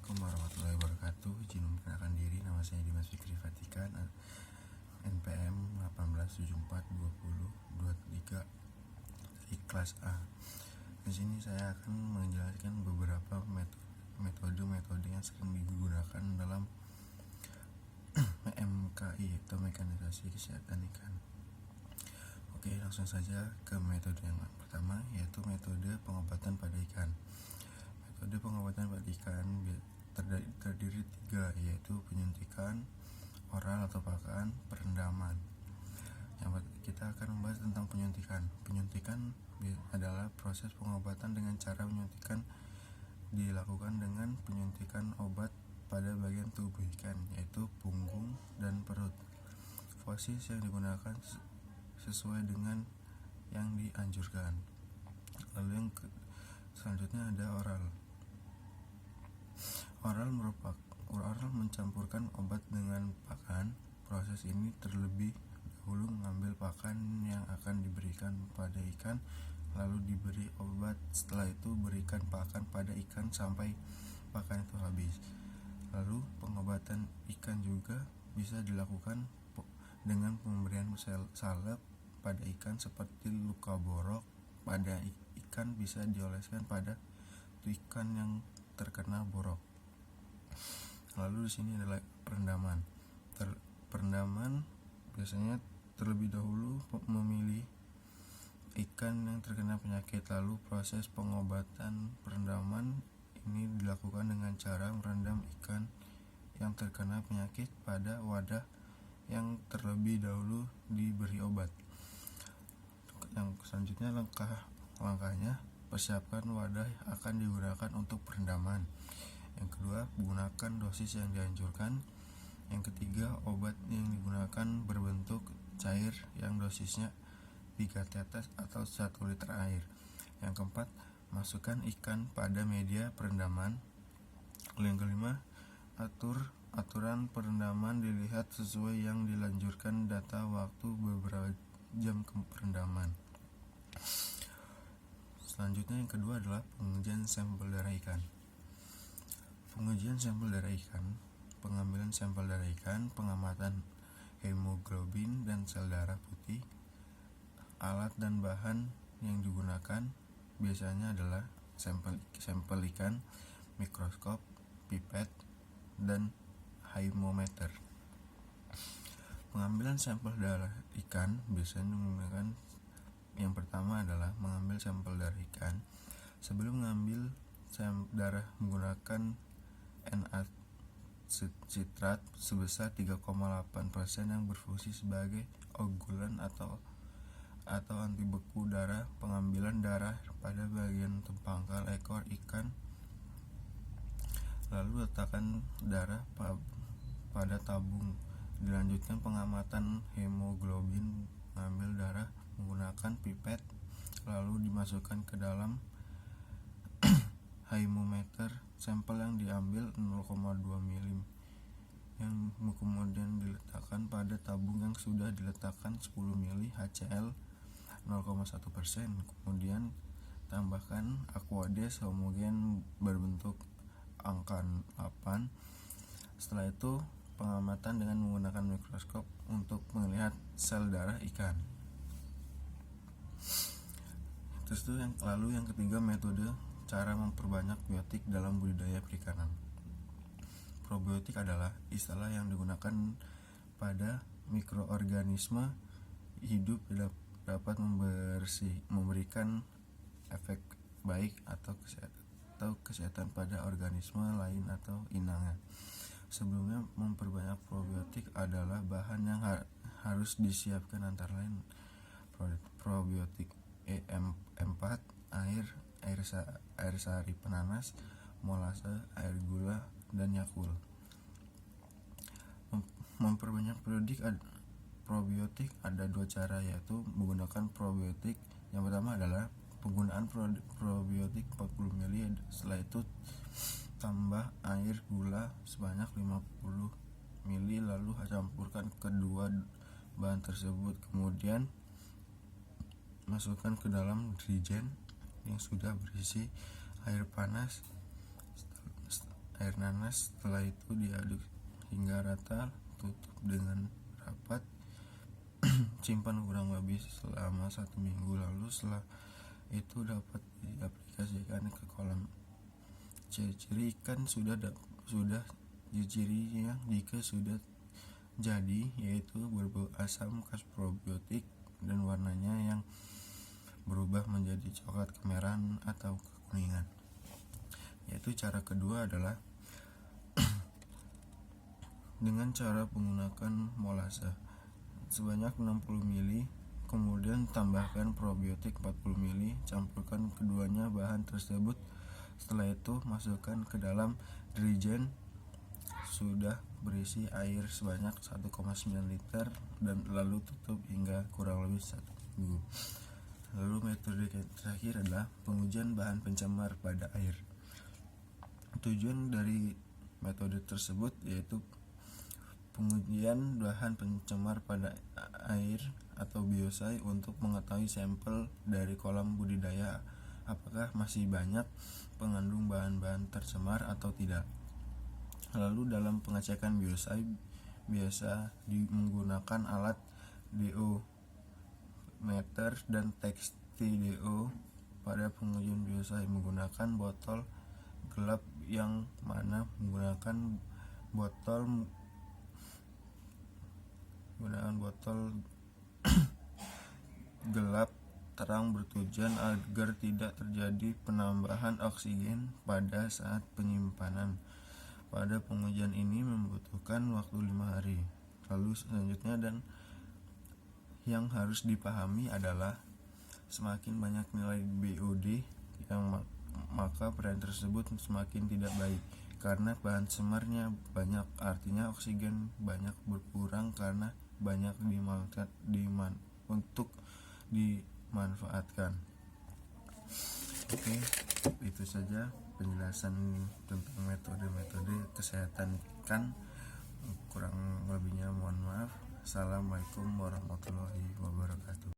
Assalamualaikum warahmatullahi wabarakatuh. Izin memperkenalkan diri, nama saya Dimas Fikri Fatikan, NPM 18742023 dari kelas A. Di sini saya akan menjelaskan beberapa metode yang sering digunakan dalam MKI atau mekanisasi kesehatan ikan. Oke, langsung saja ke metode yang pertama, yaitu metode pengobatan pada ikan. Metode pengobatan pada ikan terdiri tiga, yaitu penyuntikan, oral atau pakan, perendaman. Kita akan membahas tentang penyuntikan. Penyuntikan adalah proses pengobatan dengan cara menyuntikkan dilakukan dengan penyuntikan obat pada bagian tubuh ikan, yaitu punggung dan perut. Dosis yang digunakan sesuai dengan yang dianjurkan. Lalu yang selanjutnya ada oral. Oral mencampurkan obat dengan pakan. Proses ini terlebih dahulu mengambil pakan yang akan diberikan pada ikan, lalu diberi obat. Setelah itu berikan pakan pada ikan sampai pakan itu habis. Lalu pengobatan ikan juga bisa dilakukan dengan pemberian salep pada ikan, seperti luka borok pada ikan bisa dioleskan pada ikan yang terkena borok. Lalu di sini adalah perendaman. Perendaman biasanya terlebih dahulu memilih ikan yang terkena penyakit. Lalu proses pengobatan perendaman ini dilakukan dengan cara merendam ikan yang terkena penyakit pada wadah yang terlebih dahulu diberi obat. Yang selanjutnya langkahnya, persiapkan wadah akan digunakan untuk perendaman. Yang kedua, gunakan dosis yang dianjurkan. Yang ketiga, obat yang digunakan berbentuk cair yang dosisnya 3 tetes atau 1 liter air. Yang keempat, masukkan ikan pada media perendaman. Yang kelima, aturan perendaman dilihat sesuai yang dilanjurkan data waktu beberapa jam ke perendaman. Selanjutnya yang kedua adalah pengujian sampel darah ikan. Pengujian sampel darah ikan, pengambilan sampel darah ikan, pengamatan hemoglobin dan sel darah putih. Alat dan bahan yang digunakan biasanya adalah sampel ikan, mikroskop, pipet, dan haemometer. Pengambilan sampel darah ikan biasanya menggunakan, yang pertama adalah mengambil sampel darah ikan. Sebelum mengambil darah menggunakan NaCitrat sebesar 3,8% yang berfungsi sebagai ogulan atau antibeku darah. Pengambilan darah pada bagian pangkal ekor ikan, lalu letakkan darah pada tabung. Dilanjutkan pengamatan hemoglobin, mengambil darah menggunakan pipet, lalu dimasukkan ke dalam haemometer. Sampel yang diambil 0,2 ml yang kemudian diletakkan pada tabung yang sudah diletakkan 10 ml HCl 0,1%. Kemudian tambahkan aqueous homogen berbentuk angka 8. Setelah itu pengamatan dengan menggunakan mikroskop untuk melihat sel darah ikan. Lalu yang ketiga, metode cara memperbanyak biotik dalam budidaya perikanan. Probiotik adalah istilah yang digunakan pada mikroorganisme hidup dapat memberikan efek baik atau kesehatan pada organisme lain atau inangnya. Sebelumnya, memperbanyak probiotik adalah bahan yang harus disiapkan, antara lain probiotik E4, air sari penanas, molase, air gula, dan Yakult. Memperbanyak probiotik ada 2 cara, yaitu menggunakan probiotik. Yang pertama adalah penggunaan probiotik 40 ml. Setelah itu tambah air gula sebanyak 50 ml, lalu campurkan kedua bahan tersebut. Kemudian masukkan ke dalam deterjen yang sudah berisi air panas. air nanas. Setelah itu diaduk hingga rata, tutup dengan rapat. Simpan kurang lebih selama 1 minggu, lalu setelah itu dapat diaplikasikan ke kolam. Ciri-ciri ikan ciri-cirinya jika sudah jadi yaitu berbau asam khas probiotik dan warnanya yang berubah menjadi coklat kemerahan atau kekuningan. Yaitu cara kedua adalah dengan cara menggunakan molase sebanyak 60 ml, kemudian tambahkan probiotik 40 ml, campurkan keduanya bahan tersebut. Setelah itu masukkan ke dalam dirijen sudah berisi air sebanyak 1,9 liter dan lalu tutup hingga kurang lebih 1 minggu. Lalu metode terakhir adalah pengujian bahan pencemar pada air. Tujuan dari metode tersebut yaitu pengujian bahan pencemar pada air atau biosai untuk mengetahui sampel dari kolam budidaya apakah masih banyak pengandung bahan-bahan tercemar atau tidak. Lalu dalam pengecekan biosai biasa menggunakan alat DO meter dan tes DO. Pada pengujian biosai menggunakan botol gelap, yang mana menggunakan botol gelap terang bertujuan agar tidak terjadi penambahan oksigen pada saat penyimpanan. Pada pengujian ini membutuhkan waktu 5 hari. Lalu selanjutnya dan yang harus dipahami adalah semakin banyak nilai BOD yang maka brand tersebut semakin tidak baik karena bahan cemarnya banyak, artinya oksigen banyak berkurang karena banyak untuk dimanfaatkan. Oke, itu saja penjelasan tentang metode-metode kesehatan ikan. Kurang lebihnya mohon maaf. Assalamualaikum warahmatullahi wabarakatuh.